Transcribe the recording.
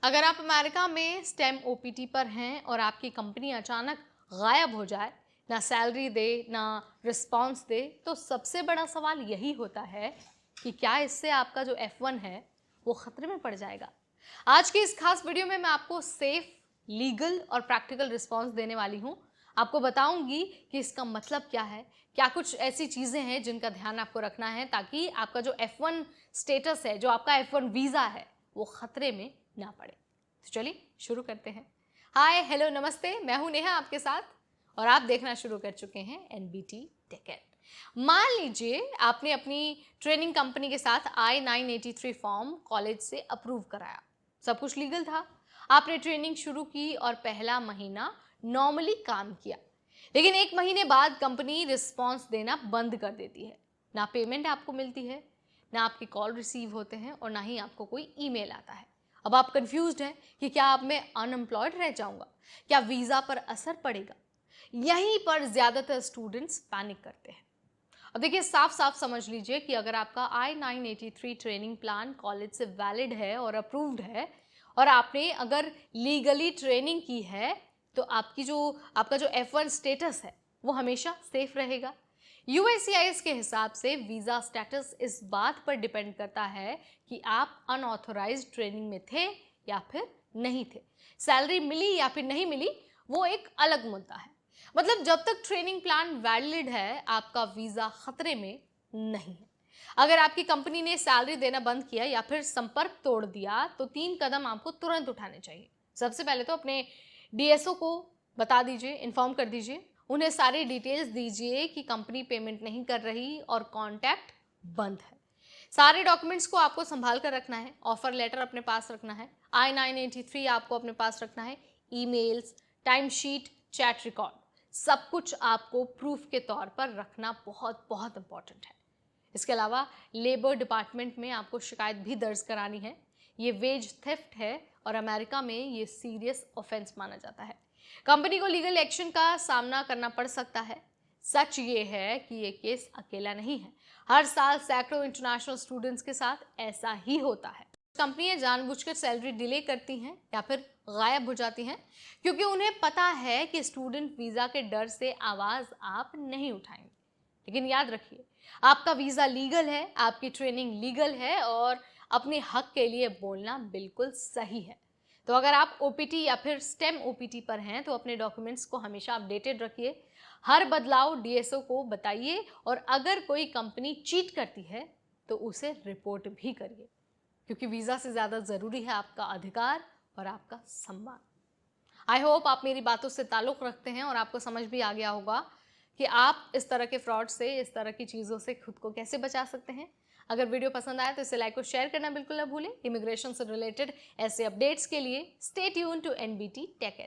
अगर आप अमेरिका में स्टेम ओपीटी पर हैं और आपकी कंपनी अचानक गायब हो जाए, ना सैलरी दे ना रिस्पॉन्स दे, तो सबसे बड़ा सवाल यही होता है कि क्या इससे आपका जो F1 है वो खतरे में पड़ जाएगा। आज की इस खास वीडियो में मैं आपको सेफ, लीगल और प्रैक्टिकल रिस्पॉन्स देने वाली हूँ। आपको बताऊंगी कि इसका मतलब क्या है, क्या कुछ ऐसी चीज़ें हैं जिनका ध्यान आपको रखना है ताकि आपका जो F1 स्टेटस है, जो आपका F1 वीज़ा है, वो खतरे में ना पड़े। तो चलिए शुरू करते हैं। हाय, हेलो, नमस्ते, मैं हूं नेहा आपके साथ और आप देखना शुरू कर चुके हैं एनबीटी टेकेट। मान लीजिए आपने अपनी ट्रेनिंग कंपनी के साथ I-983 फॉर्म कॉलेज से अप्रूव कराया, सब कुछ लीगल था। आपने ट्रेनिंग शुरू की और पहला महीना नॉर्मली काम किया, लेकिन एक महीने बाद कंपनी रिस्पॉन्स देना बंद कर देती है। ना पेमेंट आपको मिलती है, ना आपके कॉल रिसीव होते हैं और ना ही आपको कोई ईमेल आता है। अब आप कंफ्यूज्ड हैं कि क्या अब मैं अनएम्प्लॉयड रह जाऊंगा, क्या वीज़ा पर असर पड़ेगा। यहीं पर ज़्यादातर स्टूडेंट्स पैनिक करते हैं। अब देखिए, साफ साफ समझ लीजिए कि अगर आपका I-983 ट्रेनिंग प्लान कॉलेज से वैलिड है और अप्रूव्ड है और आपने अगर लीगली ट्रेनिंग की है, तो आपका जो F1 स्टेटस है वो हमेशा सेफ रहेगा। USCIS के हिसाब से वीज़ा स्टेटस इस बात पर डिपेंड करता है कि आप अनऑथोराइज्ड ट्रेनिंग में थे या फिर नहीं थे। सैलरी मिली या फिर नहीं मिली, वो एक अलग मुद्दा है। मतलब जब तक ट्रेनिंग प्लान वैलिड है, आपका वीज़ा खतरे में नहीं है। अगर आपकी कंपनी ने सैलरी देना बंद किया या फिर संपर्क तोड़ दिया, तो 3 कदम आपको तुरंत उठाने चाहिए। सबसे पहले तो अपने डीएसओ को बता दीजिए, इन्फॉर्म कर दीजिए, उन्हें सारी डिटेल्स दीजिए कि कंपनी पेमेंट नहीं कर रही और कॉन्टैक्ट बंद है। सारे डॉक्यूमेंट्स को आपको संभाल कर रखना है। ऑफर लेटर अपने पास रखना है, I-983 आपको अपने पास रखना है, emails, time sheet, chat record, सब कुछ आपको प्रूफ के तौर पर रखना बहुत बहुत इंपॉर्टेंट है। इसके अलावा लेबर डिपार्टमेंट में आपको शिकायत भी दर्ज करानी है। ये वेज थेफ्ट है और अमेरिका में ये सीरियस ऑफेंस माना जाता है। कंपनी को लीगल एक्शन का सामना करना पड़ सकता है। सच ये है कि ये केस अकेला नहीं है, हर साल सैकड़ों इंटरनेशनल स्टूडेंट्स के साथ ऐसा ही होता है। कंपनियां जानबूझकर सैलरी डिले करती हैं या फिर गायब हो जाती हैं, क्योंकि उन्हें पता है कि स्टूडेंट वीज़ा के डर से आवाज़ आप नहीं उठाएंगे। लेकिन याद रखिए, आपका वीज़ा लीगल है, आपकी ट्रेनिंग लीगल है और अपने हक के लिए बोलना बिल्कुल सही है। तो अगर आप ओपीटी या फिर स्टेम ओपीटी पर हैं, तो अपने डॉक्यूमेंट्स को हमेशा अपडेटेड रखिए। हर बदलाव डीएसओ को बताइए और अगर कोई कंपनी चीट करती है तो उसे रिपोर्ट भी करिए, क्योंकि वीज़ा से ज़्यादा ज़रूरी है आपका अधिकार और आपका सम्मान। आई होप आप मेरी बातों से ताल्लुक़ रखते हैं और आपको समझ भी आ गया होगा कि आप इस तरह के फ्रॉड से, इस तरह की चीज़ों से खुद को कैसे बचा सकते हैं। अगर वीडियो पसंद आए तो इसे लाइक और शेयर करना बिल्कुल ना भूलें। इमिग्रेशन से रिलेटेड ऐसे अपडेट्स के लिए stay tune to NBT take.